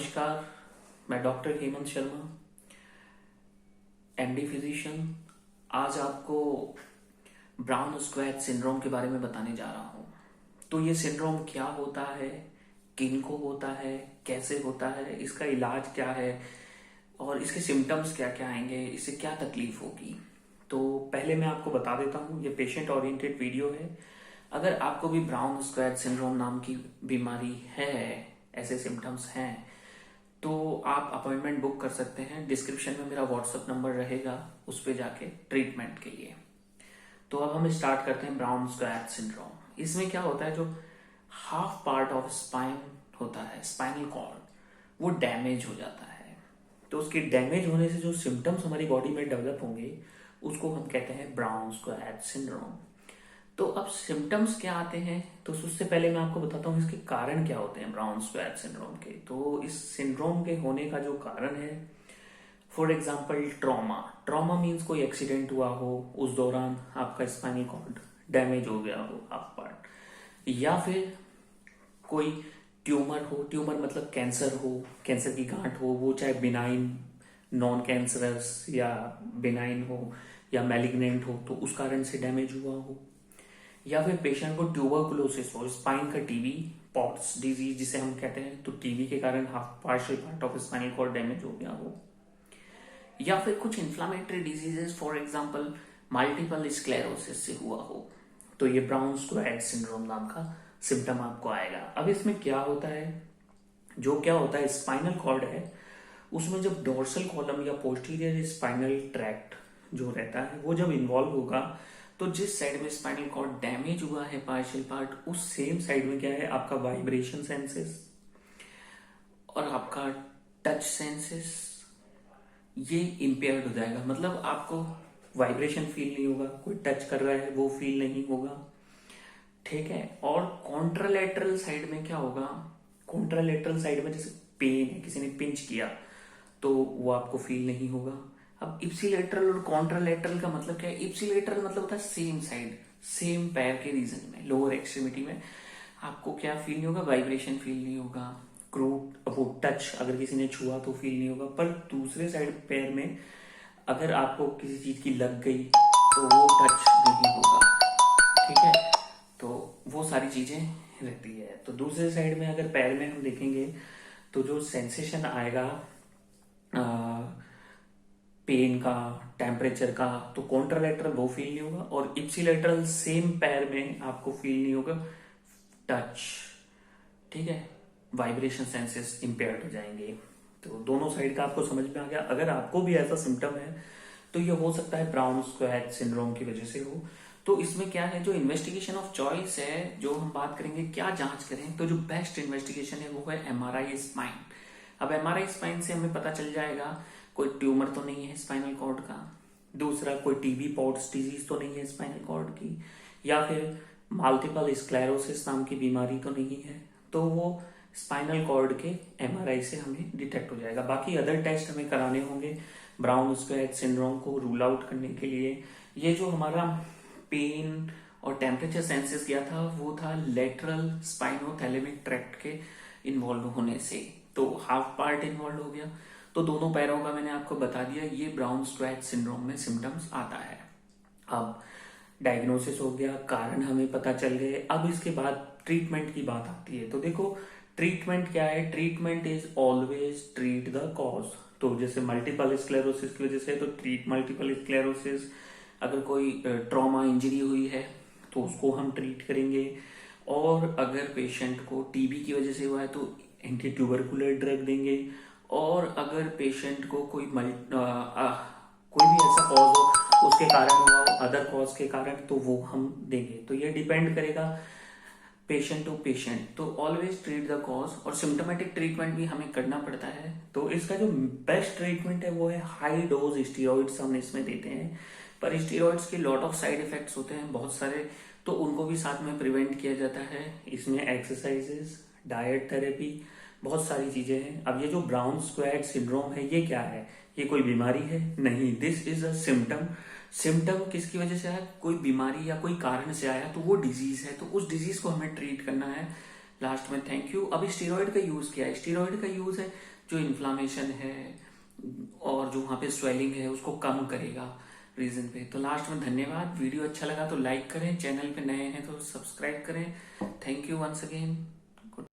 नमस्कार। मैं doctor Hemant Sharma, MD physician. आज आपको ब्राउन स्क्वैच सिंड्रोम के बारे में बताने जा रहा हूँ। तो ये सिंड्रोम क्या होता है, किनको होता है, कैसे होता है, इसका इलाज क्या है और इसके सिम्टम्स क्या क्या आएंगे, इससे क्या तकलीफ होगी। तो पहले मैं आपको बता देता हूँ, ये पेशेंट ओरिएंटेड वीडियो है। अगर आपको भी ब्राउन स्क्वैच सिंड्रोम नाम की बीमारी है, ऐसे सिम्टम्स हैं, तो आप अपॉइंटमेंट बुक कर सकते हैं। डिस्क्रिप्शन में मेरा व्हाट्सएप नंबर रहेगा, उस पर जाके ट्रीटमेंट के लिए। तो अब हम स्टार्ट करते हैं ब्राउन स्क्वैच सिंड्रोम। इसमें क्या होता है, जो हाफ पार्ट ऑफ स्पाइन होता है, स्पाइनल कॉर्ड, वो डैमेज हो जाता है। तो उसके डैमेज होने से जो सिम्टम्स हमारी बॉडी में डेवलप होंगे, उसको हम कहते हैं ब्राउन स्क्वैच सिंड्रोम। तो अब सिम्टम्स क्या आते हैं, तो उससे पहले मैं आपको बताता हूँ इसके कारण क्या होते हैं ब्राउन स्क्वैच सिंड्रोम के। तो इस सिंड्रोम के होने का जो कारण है, फॉर एग्जाम्पल ट्रॉमा मीन्स कोई एक्सीडेंट हुआ हो, उस दौरान आपका स्पाइनल कॉर्ड डैमेज हो गया हो, हाफ पार्ट, या फिर कोई ट्यूमर हो, ट्यूमर मतलब कैंसर हो, कैंसर की गांठ हो, वो चाहे बिनाइन, नॉन कैंसरस या बिनाइन हो या मैलिग्नेंट हो, तो उस कारण से डैमेज हुआ हो, या फिर पेशेंट को ट्यूबरकुलोसिस हो, स्पाइन का टीबी, पॉट्स डिजीज जिसे हम कहते हैं, तो टीबी के कारण half partial part of spinal cord damage हो गया हो, या फिर कुछ inflammatory diseases, for example multiple sclerosis से हुआ हो, तो ये ब्राउन स्क्वैच सिंड्रोम नाम का सिम्टम आपको आएगा। अब इसमें क्या होता है, क्या होता है, स्पाइनल कॉर्ड है, उसमें जब डोर्सल कॉलम या पोस्टीरियर स्पाइनल ट्रैक्ट जो रहता है, वो जब इन्वॉल्व होगा, तो जिस साइड में स्पाइनल कॉर्ड डैमेज हुआ है पार्शियल पार्ट, उस सेम साइड में क्या है, आपका वाइब्रेशन सेंसेस और आपका टच सेंसेस ये इम्पेयर्ड हो जाएगा। मतलब आपको वाइब्रेशन फील नहीं होगा, कोई टच कर रहा है वो फील नहीं होगा, ठीक है। और कॉन्ट्रालेटरल साइड में क्या होगा, कॉन्ट्रालेटरल साइड में जैसे पेन है, किसी ने पिंच किया, तो वो आपको फील नहीं होगा। अब इप्सिलेटरल और कॉन्ट्रालेटरल का मतलब क्या है, इप्सिलेटरल मतलब होता है सेम साइड, सेम पैर के रीजन में, लोअर एक्सट्रीमिटी में आपको क्या फील नहीं होगा, वाइब्रेशन फील नहीं होगा। वो टच अगर किसी ने छुआ तो फील नहीं होगा, पर दूसरे साइड पैर में अगर आपको किसी चीज की लग गई तो वो टच नहीं होगा, ठीक है। तो वो सारी चीजें रहती है। तो दूसरे साइड में अगर पैर में हम देखेंगे, तो जो सेंसेशन आएगा पेन का, टेम्परेचर का, तो कॉन्ट्रालेटरल वो फील नहीं होगा, और इप्सिलेटरल सेम पैर में आपको फील नहीं होगा टच, ठीक है। वाइब्रेशन सेंसेस इंपेयर्ड हो जाएंगे। तो दोनों साइड का आपको समझ में आ गया। अगर आपको भी ऐसा सिम्टम है, तो ये हो सकता है ब्राउन स्क्वैच सिंड्रोम की वजह से हो। तो इसमें क्या है, जो इन्वेस्टिगेशन ऑफ चॉइस है, जो हम बात करेंगे क्या जांच करें, तो जो बेस्ट इन्वेस्टिगेशन है वो है एमआरआई स्पाइन। अब एमआरआई स्पाइन से हमें पता चल जाएगा कोई ट्यूमर तो नहीं है स्पाइनल कॉर्ड का, दूसरा कोई टीबी पॉट्स डिजीज तो नहीं है स्पाइनल कॉर्ड की, या फिर मल्टीपल स्क्लेरोसिस नाम की बीमारी तो नहीं है। तो वो स्पाइनल कॉर्ड के एमआरआई से हमें डिटेक्ट हो जाएगा। बाकी अदर टेस्ट हमें कराने होंगे ब्राउन स्क्वैच सिंड्रोम को रूल आउट करने के लिए। ये जो हमारा पेन और टेम्परेचर सेंसेस किया था, वो था लेटरल स्पाइनोथैलेमिक ट्रैक्ट के इन्वॉल्व होने से, तो हाफ पार्ट इन्वॉल्व हो गया। तो दोनों पैरों का मैंने आपको बता दिया, ये ब्राउन स्क्वैच सिंड्रोम में सिम्टम्स आता है। अब डायग्नोसिस हो गया, कारण हमें पता चल गए। अब इसके बाद ट्रीटमेंट की बात आती है। तो देखो ट्रीटमेंट क्या है, treatment is always treat the cause. तो जैसे मल्टीपल स्क्लेरोसिस की वजह से, तो ट्रीट मल्टीपल स्क्लेरोसिस। अगर कोई ट्रॉमा इंजरी हुई है तो उसको हम ट्रीट करेंगे। और अगर पेशेंट को टीबी की वजह से हुआ है तो एंटी ट्यूबरकुलर ड्रग देंगे। और अगर पेशेंट को कोई कोई भी ऐसा कॉज हो, उसके कारण हुआ हो, अदर कॉज के कारण, तो वो हम देंगे। तो ये डिपेंड करेगा पेशेंट टू पेशेंट। तो ऑलवेज ट्रीट द कॉज, और सिम्टोमेटिक ट्रीटमेंट भी हमें करना पड़ता है। तो इसका जो बेस्ट ट्रीटमेंट है वो है हाई डोज स्टीरॉइड्स हम इसमें देते हैं। पर स्टीरॉइड्स के लॉट ऑफ साइड इफेक्ट्स होते हैं बहुत सारे, तो उनको भी साथ में प्रिवेंट किया जाता है। इसमें एक्सरसाइजेस, डाइट थेरेपी, बहुत सारी चीजें हैं। अब ये जो ब्राउन स्क्वैच सिंड्रोम है, ये क्या है, ये कोई बीमारी है? नहीं, this is a symptom. Symptom किसकी वजह से आया, कोई बीमारी या कोई कारण से आया, तो वो डिजीज है। तो उस डिजीज को हमें ट्रीट करना है। लास्ट में थैंक यू। अभी स्टीरॉयड का यूज किया है, स्टीरॉयड का यूज है जो इन्फ्लामेशन है और जो वहां पे स्वेलिंग है उसको कम करेगा रीजन पे। तो लास्ट में धन्यवाद। वीडियो अच्छा लगा तो लाइक करें, चैनल पे नए हैं तो सब्सक्राइब करें। Thank you once again.